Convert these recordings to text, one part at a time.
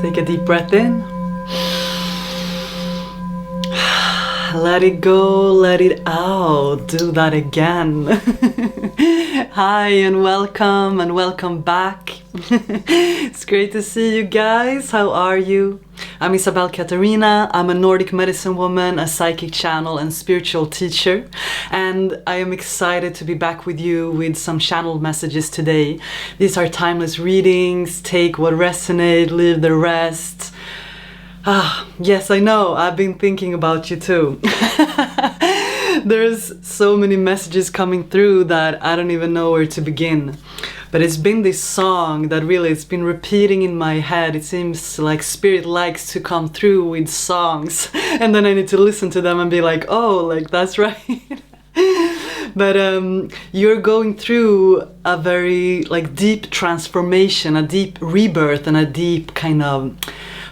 Take a deep breath in. Let it go, let it out. Do that again. Hi and welcome back. It's great to see you guys. How are you? I'm Isabel Katarina. I'm a Nordic medicine woman, a psychic channel and spiritual teacher. And I am excited to be back with you with some channeled messages today. These are timeless readings. Take what resonates, leave the rest. Yes, I know. I've been thinking about you too. There's so many messages coming through that I don't even know where to begin. But it's been this song that really it's been repeating in my head. It seems like Spirit likes to come through with songs. And then I need to listen to them and be like, oh, like that's right. But you're going through a very deep transformation, a deep rebirth and a deep kind of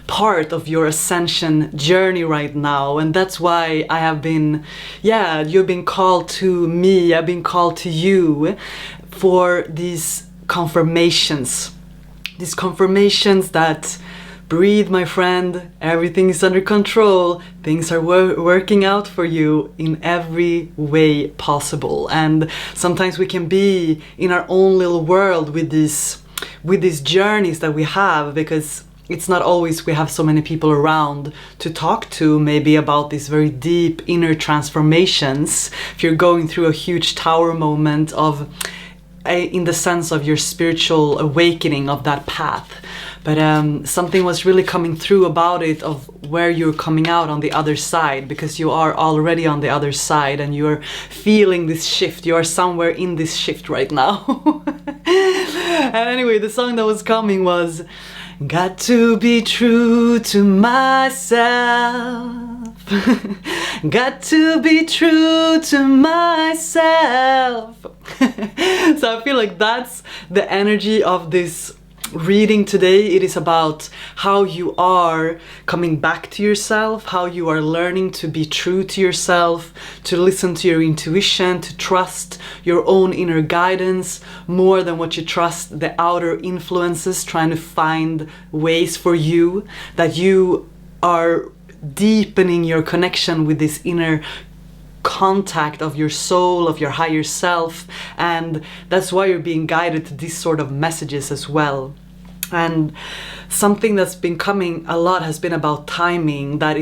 part of your ascension journey right now. And that's why I have been, you've been called to me, I've been called to you for these confirmations that breathe, my friend, everything is under control, things are working out for you in every way possible. And sometimes we can be in our own little world with these journeys that we have, because it's not always we have so many people around to talk to maybe about these very deep inner transformations. If you're going through a huge tower moment of in the sense of your spiritual awakening of that path. But something was really coming through about it, of where you're coming out on the other side, because you are already on the other side and you're feeling this shift. You are somewhere in this shift right now. And anyway, the song that was coming was got to be true to myself. Got to be true to myself. So I feel like that's the energy of this reading today. It is about how you are coming back to yourself, how you are learning to be true to yourself, to listen to your intuition, to trust your own inner guidance more than what you trust the outer influences trying to find ways for you, that you are deepening your connection with this inner contact of your soul, of your higher self. And that's why you're being guided to these sort of messages as well. And something that's been coming a lot has been about timing. There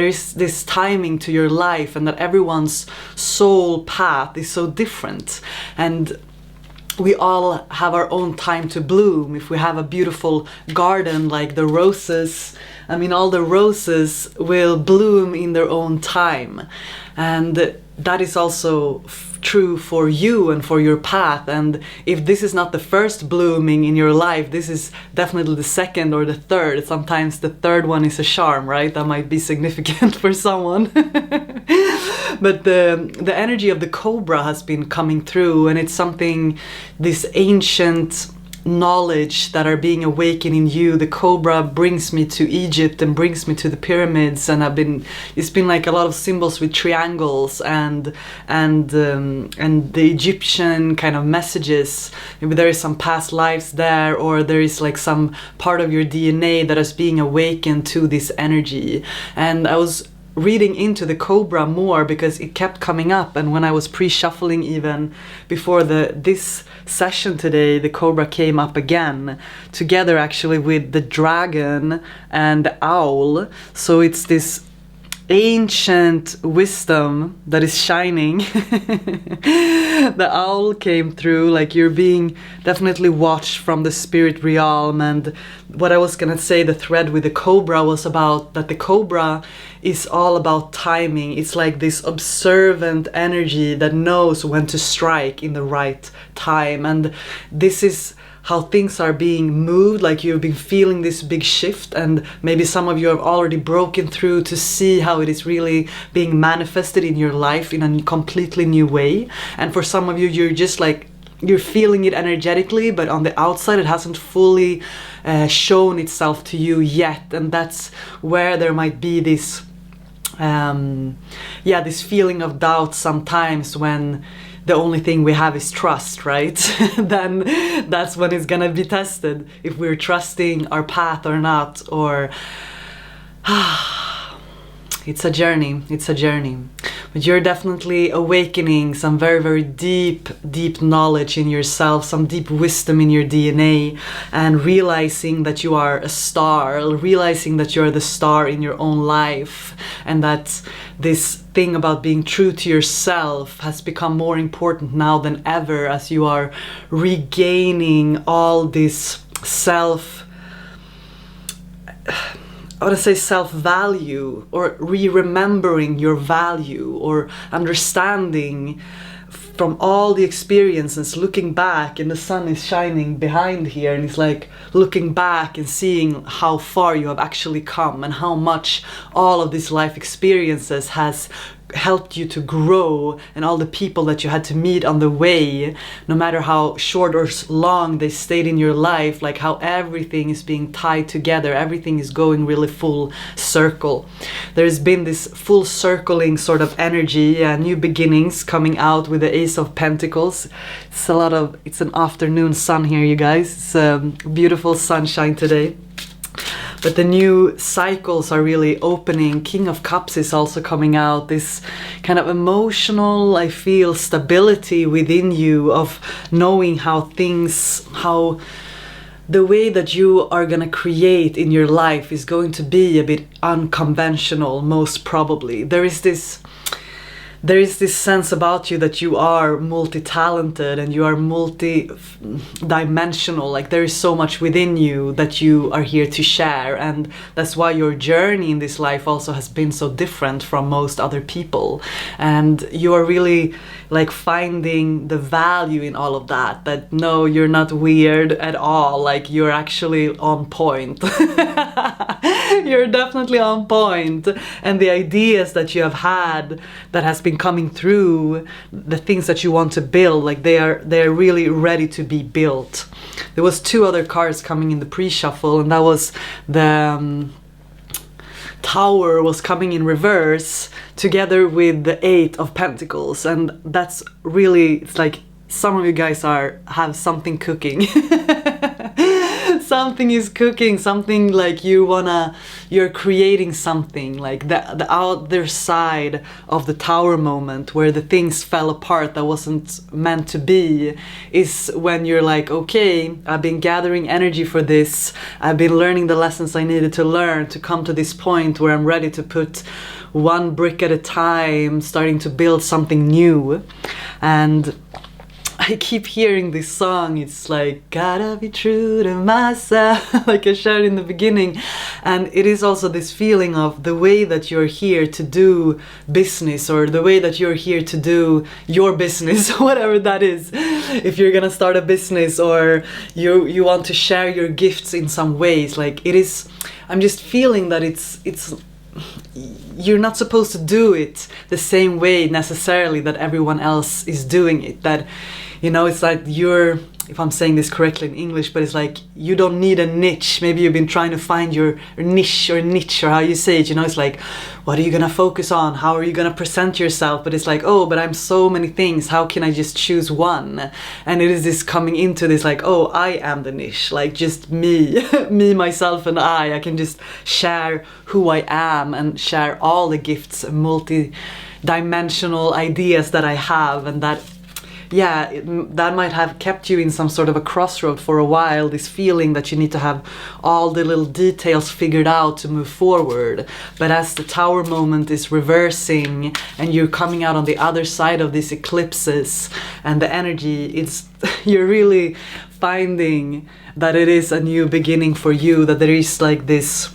is this timing to your life, and that everyone's soul path is so different. And we all have our own time to bloom. If we have a beautiful garden like the roses, I mean, all the roses will bloom in their own time. And that is also true for you and for your path. And if this is not the first blooming in your life, this is definitely the second or the third. Sometimes the third one is a charm, right? That might be significant for someone. But the energy of the cobra has been coming through, and it's something, this ancient knowledge that are being awakened in you. The cobra brings me to Egypt and brings me to the pyramids, and it's been like a lot of symbols with triangles and the Egyptian kind of messages. Maybe there is some past lives there, or there is like some part of your DNA that is being awakened to this energy. And I was reading into the cobra more because it kept coming up, and when I was pre-shuffling even before this session today, the cobra came up again, together actually with the dragon and the owl. So it's this ancient wisdom that is shining. The owl came through, like you're being definitely watched from the spirit realm. And what I was gonna say, the thread with the cobra was about that the cobra is all about timing. It's like this observant energy that knows when to strike in the right time. And this is how things are being moved, like you've been feeling this big shift, and maybe some of you have already broken through to see how it is really being manifested in your life in a completely new way. And for some of you, you're just like, you're feeling it energetically, but on the outside it hasn't fully shown itself to you yet. And that's where there might be this this feeling of doubt sometimes, when the only thing we have is trust, right? Then that's when it's gonna be tested, if we're trusting our path or not, or it's a journey, it's a journey. But you're definitely awakening some very, very deep, deep knowledge in yourself, some deep wisdom in your DNA, and realizing that you are a star, realizing that you're the star in your own life, and that this thing about being true to yourself has become more important now than ever, as you are regaining all this self-value, or remembering your value, or understanding from all the experiences, looking back, and the sun is shining behind here, and it's like looking back and seeing how far you have actually come, and how much all of these life experiences has helped you to grow, and all the people that you had to meet on the way, no matter how short or long they stayed in your life, like how everything is being tied together, everything is going really full circle. There's been this full circling sort of energy, new beginnings coming out with the Ace of Pentacles. It's an afternoon sun here, you guys. It's beautiful sunshine today. But the new cycles are really opening. King of Cups is also coming out. This kind of emotional, I feel, stability within you, of knowing how the way that you are gonna create in your life is going to be a bit unconventional, most probably. There is this sense about you that you are multi-talented and you are multi-dimensional. Like, there is so much within you that you are here to share, and that's why your journey in this life also has been so different from most other people. And you are really like finding the value in all of that, that no, you're not weird at all, like you're actually on point. You're definitely on point. And the ideas that you have had that has been coming through, the things that you want to build, like they are really ready to be built. There was 2 other cards coming in the pre-shuffle, and that was the Tower was coming in reverse together with the 8 of Pentacles, and that's really, it's like some of you guys have something cooking. Something is cooking, something like you're creating something, like the other side of the Tower moment, where the things fell apart that wasn't meant to be, is when you're like, okay, I've been gathering energy for this, I've been learning the lessons I needed to learn to come to this point where I'm ready to put one brick at a time, starting to build something new. And I keep hearing this song, it's like, gotta be true to myself, like I shared in the beginning. And it is also this feeling of the way that you're here to do business, or the way that you're here to do your business, whatever that is. If you're gonna start a business, or you want to share your gifts in some ways, like it is, I'm just feeling that it's you're not supposed to do it the same way necessarily that everyone else is doing it. That, you know, it's like you're, if I'm saying this correctly in English, but it's like you don't need a niche. Maybe you've been trying to find your niche, or how you say it, you know, it's like, what are you gonna focus on? How are you gonna present yourself? But it's like, oh, but I'm so many things, how can I just choose one? And it is this coming into this like, oh, I am the niche, like just me, me, myself, and I can just share who I am and share all the gifts, multi-dimensional ideas that I have. And that, yeah, that might have kept you in some sort of a crossroad for a while, this feeling that you need to have all the little details figured out to move forward. But as the Tower moment is reversing and you're coming out on the other side of these eclipses and the energy, it's you're really finding that it is a new beginning for you, that there is like this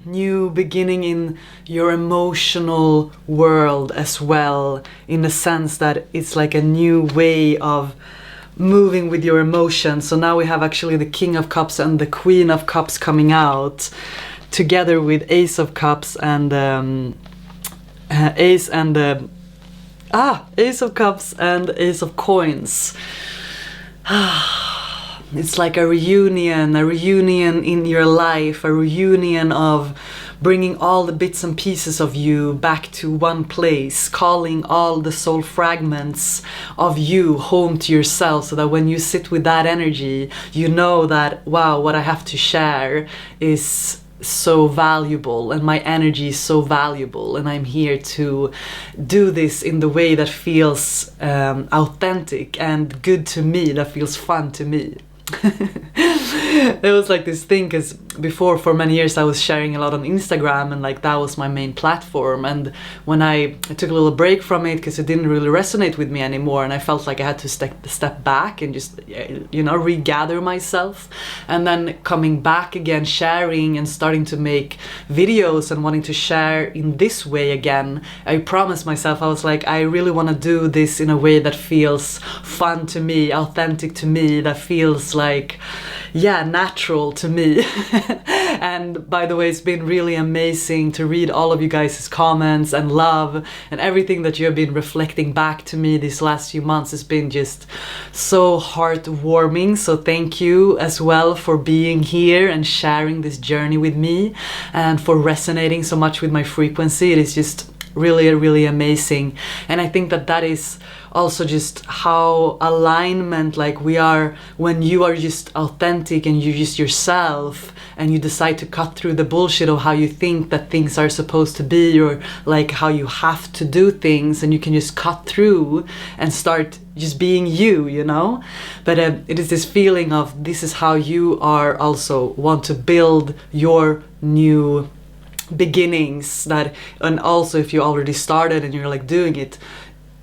new beginning in your emotional world as well, in the sense that it's like a new way of moving with your emotions. So now we have actually the King of Cups and the Queen of Cups coming out together with Ace of Cups and Ace of Cups and Ace of Coins. It's like a reunion in your life, a reunion of bringing all the bits and pieces of you back to one place, calling all the soul fragments of you home to yourself, so that when you sit with that energy, you know that, wow, what I have to share is so valuable, and my energy is so valuable, and I'm here to do this in the way that feels authentic and good to me, that feels fun to me. It was like this thing, because before, for many years, I was sharing a lot on Instagram, and like that was my main platform. And when I took a little break from it because it didn't really resonate with me anymore, and I felt like I had to step back and just, you know, regather myself, and then coming back again, sharing and starting to make videos and wanting to share in this way again, I promised myself, I was like, I really want to do this in a way that feels fun to me, authentic to me, that feels like, yeah, natural to me. And by the way, it's been really amazing to read all of you guys' comments and love, and everything that you have been reflecting back to me these last few months has been just so heartwarming. So thank you as well for being here and sharing this journey with me, and for resonating so much with my frequency. It is just really, really amazing. And I think that that is also just how alignment, like we are, when you are just authentic and you're just yourself, and you decide to cut through the bullshit of how you think that things are supposed to be, or like how you have to do things, and you can just cut through and start just being you, you know. But it is this feeling of, this is how you are also want to build your new beginnings, that, and also if you already started and you're like doing it,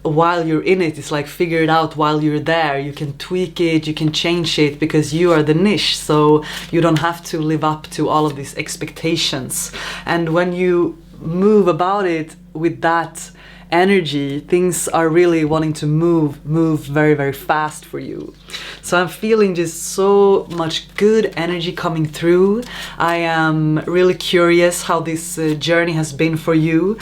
while you're in it, it's like figure it out while you're there. You can tweak it, you can change it, because you are the niche, so you don't have to live up to all of these expectations. And when you move about it with that energy, things are really wanting to move very, very fast for you. So I'm feeling just so much good energy coming through. I am really curious how this journey has been for you.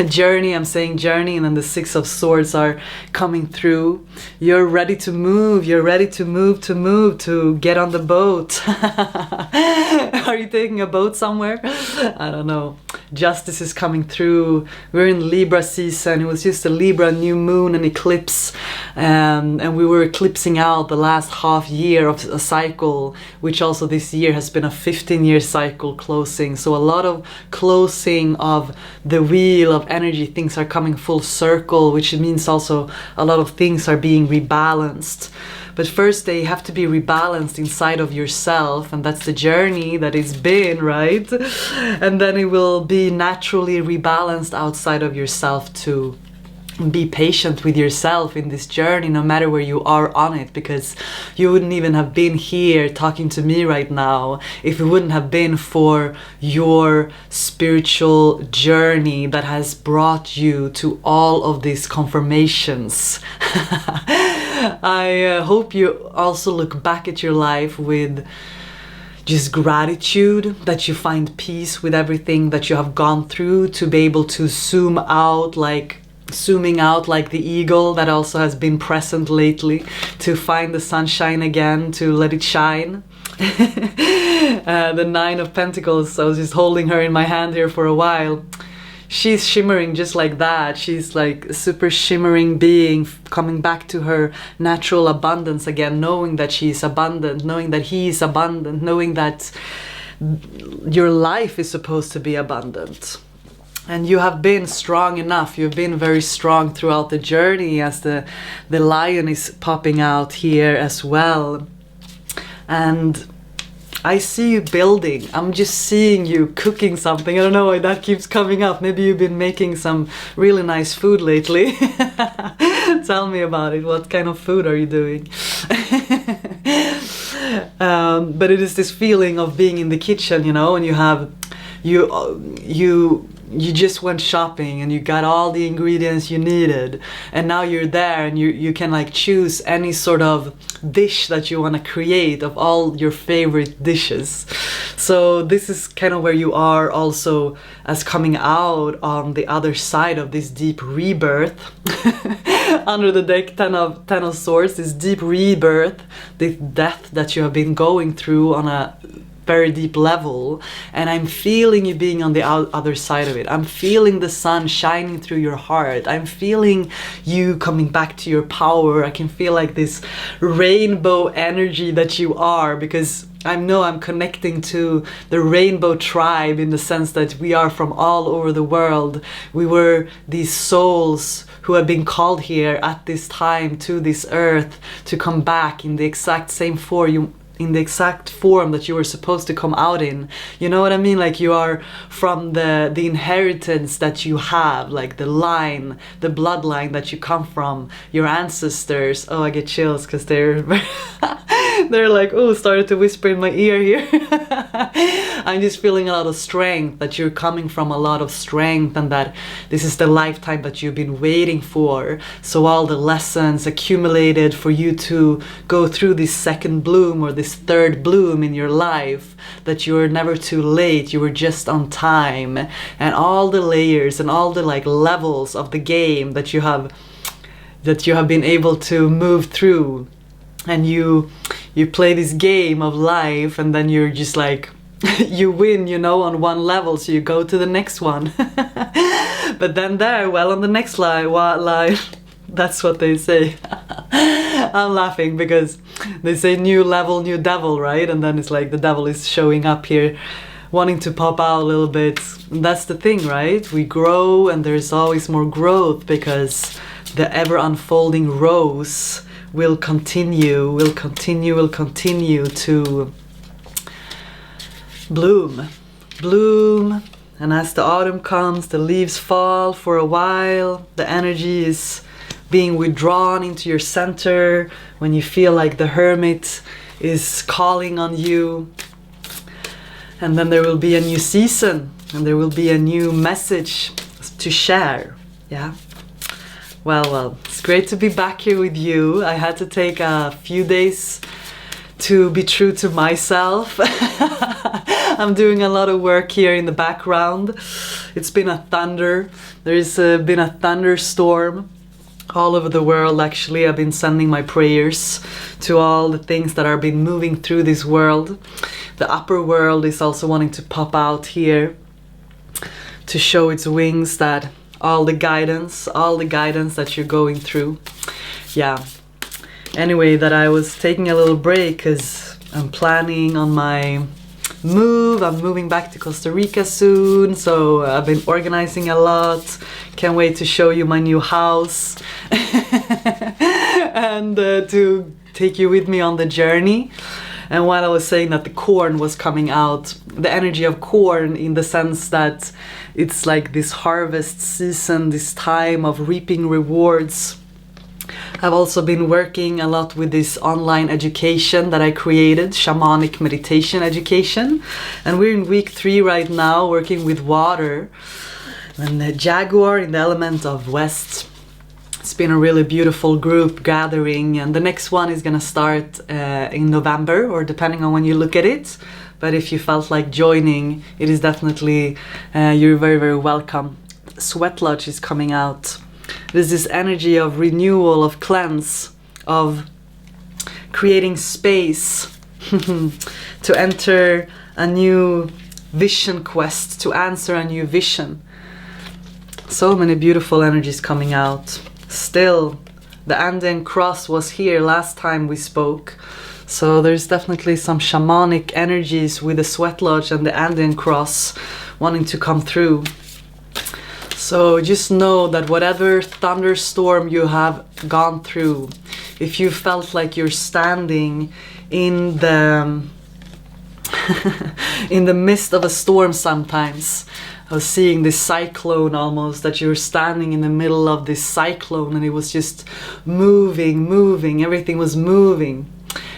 Journey, I'm saying journey, and then the Six of Swords are coming through. You're ready to move, you're ready to move, to get on the boat. Are you taking a boat somewhere? I don't know. Justice is coming through. We're in Libra season. It was just a Libra new moon and eclipse, and we were eclipsing out the last half year of a cycle, which also this year has been a 15-year cycle closing. So a lot of closing of the wheel of energy, things are coming full circle, which means also a lot of things are being rebalanced. But first they have to be rebalanced inside of yourself, and that's the journey that it's been, right? And then it will be naturally rebalanced outside of yourself too. Be patient with yourself in this journey, no matter where you are on it, because you wouldn't even have been here talking to me right now if it wouldn't have been for your spiritual journey that has brought you to all of these confirmations. I hope you also look back at your life with just gratitude, that you find peace with everything that you have gone through, to be able to zooming out like the eagle that also has been present lately, to find the sunshine again, to let it shine. The Nine of Pentacles, I was just holding her in my hand here for a while. She's shimmering just like that. She's like a super shimmering being, coming back to her natural abundance again, knowing that she's abundant, knowing that he's abundant, knowing that your life is supposed to be abundant. And you have been strong enough. You've been very strong throughout the journey, as the lion is popping out here as well. And I see you building. I'm just seeing you cooking something. I don't know why that keeps coming up. Maybe you've been making some really nice food lately. Tell me about it. What kind of food are you doing? But it is this feeling of being in the kitchen, you know, and you just went shopping and you got all the ingredients you needed, and now you're there and you can like choose any sort of dish that you want to create of all your favorite dishes. So this is kind of where you are also, as coming out on the other side of this deep rebirth. Under the deck, Ten of Swords, this deep rebirth, this death that you have been going through on a very deep level, and I'm feeling you being on the other side of it. I'm feeling the sun shining through your heart. I'm feeling you coming back to your power. I can feel like this rainbow energy that you are, because I know I'm connecting to the rainbow tribe, in the sense that we are from all over the world. We were these souls who have been called here at this time to this earth to come back in the exact same form, in the exact form that you were supposed to come out in. You know what I mean? Like, you are from the inheritance that you have, like the line, the bloodline that you come from, your ancestors. Oh, I get chills because they're they're like, oh, started to whisper in my ear here. I'm just feeling a lot of strength, that you're coming from a lot of strength, and that this is the lifetime that you've been waiting for. So all the lessons accumulated for you to go through this second bloom, or this third bloom in your life, that you're never too late, you were just on time. And all the layers and all the like levels of the game that you have been able to move through. And you play this game of life, and then you're just like, you win, you know, on one level, so you go to the next one. But then on the next line, that's what they say. I'm laughing because they say new level, new devil, right? And then it's like the devil is showing up here, wanting to pop out a little bit. And that's the thing, right? We grow, and there's always more growth, because the ever unfolding rose will continue to bloom. And as the autumn comes, the leaves fall for a while, the energy is being withdrawn into your center, when you feel like the hermit is calling on you. And then there will be a new season, and there will be a new message to share. Yeah. Well, it's great to be back here with you. I had to take a few days to be true to myself. I'm doing a lot of work here in the background. It's been a thunder. There's been a thunderstorm all over the world, actually. I've been sending my prayers to all the things that are been moving through this world. The upper world is also wanting to pop out here to show its wings, that all the guidance that you're going through. Yeah. Anyway, that I was taking a little break because I'm planning on my move. I'm moving back to Costa Rica soon, so I've been organizing a lot. Can't wait to show you my new house and to take you with me on the journey. And while I was saying that the corn was coming out, the energy of corn, in the sense that it's like this harvest season, this time of reaping rewards. I've also been working a lot with this online education that I created, Shamanic meditation education. And we're in week 3 right now, working with water. And the Jaguar in the element of West. It's been a really beautiful group gathering, and the next one is gonna start in November, or depending on when you look at it. But if you felt like joining, it is definitely, you're very, very welcome. Sweat Lodge is coming out. There's this energy of renewal, of cleanse, of creating space to enter a new vision quest, to answer a new vision. So many beautiful energies coming out. Still, the Andean cross was here last time we spoke. So there's definitely some shamanic energies with the Sweat Lodge and the Andean cross wanting to come through. So just know that whatever thunderstorm you have gone through, if you felt like you're standing in the in the midst of a storm sometimes, I was seeing this cyclone almost, that you were standing in the middle of this cyclone, and it was just moving, everything was moving.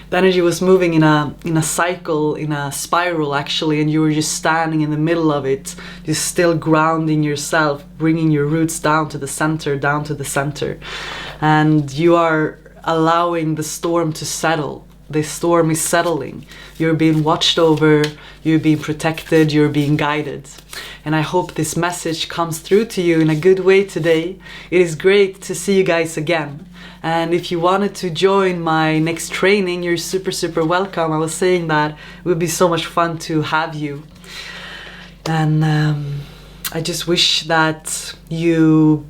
The energy was moving in a cycle, in a spiral actually, and you were just standing in the middle of it, just still grounding yourself, bringing your roots down to the center. And you are allowing the storm to settle. the storm is settling. You're being watched over, you're being protected, you're being guided. And I hope this message comes through to you in a good way today. It is great to see you guys again. And if you wanted to join my next training, you're super welcome. I was saying that it would be so much fun to have you. And I just wish that you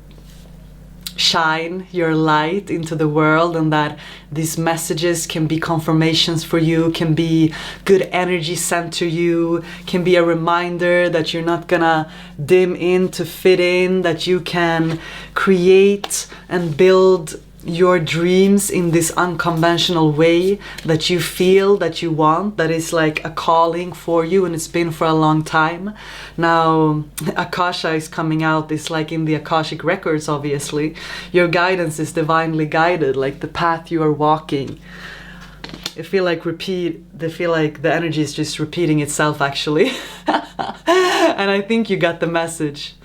shine your light into the world, and that these messages can be confirmations for you, can be good energy sent to you, can be a reminder that you're not gonna dim in to fit in, that you can create and build your dreams in this unconventional way that you feel that you want, that is like a calling for you, and it's been for a long time. Now Akasha is coming out, it's like in the Akashic records, obviously. Your guidance is divinely guided, like the path you are walking. I feel like the energy is just repeating itself, actually. And I think you got the message.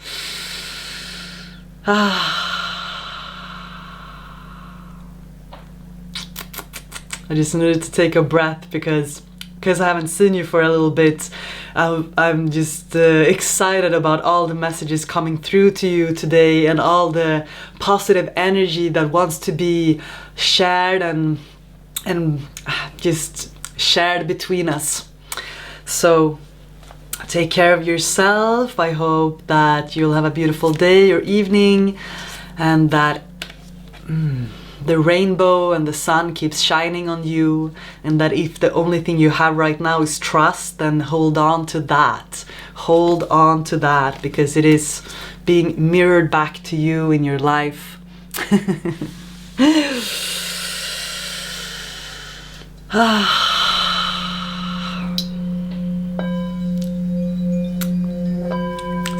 I just needed to take a breath because I haven't seen you for a little bit. I'm just excited about all the messages coming through to you today, and all the positive energy that wants to be shared and just shared between us. So take care of yourself. I hope that you'll have a beautiful day or evening, and that the rainbow and the sun keeps shining on you, and that if the only thing you have right now is trust, then hold on to that. Hold on to that, because it is being mirrored back to you in your life.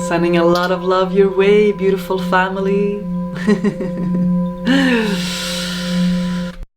Sending a lot of love your way, beautiful family.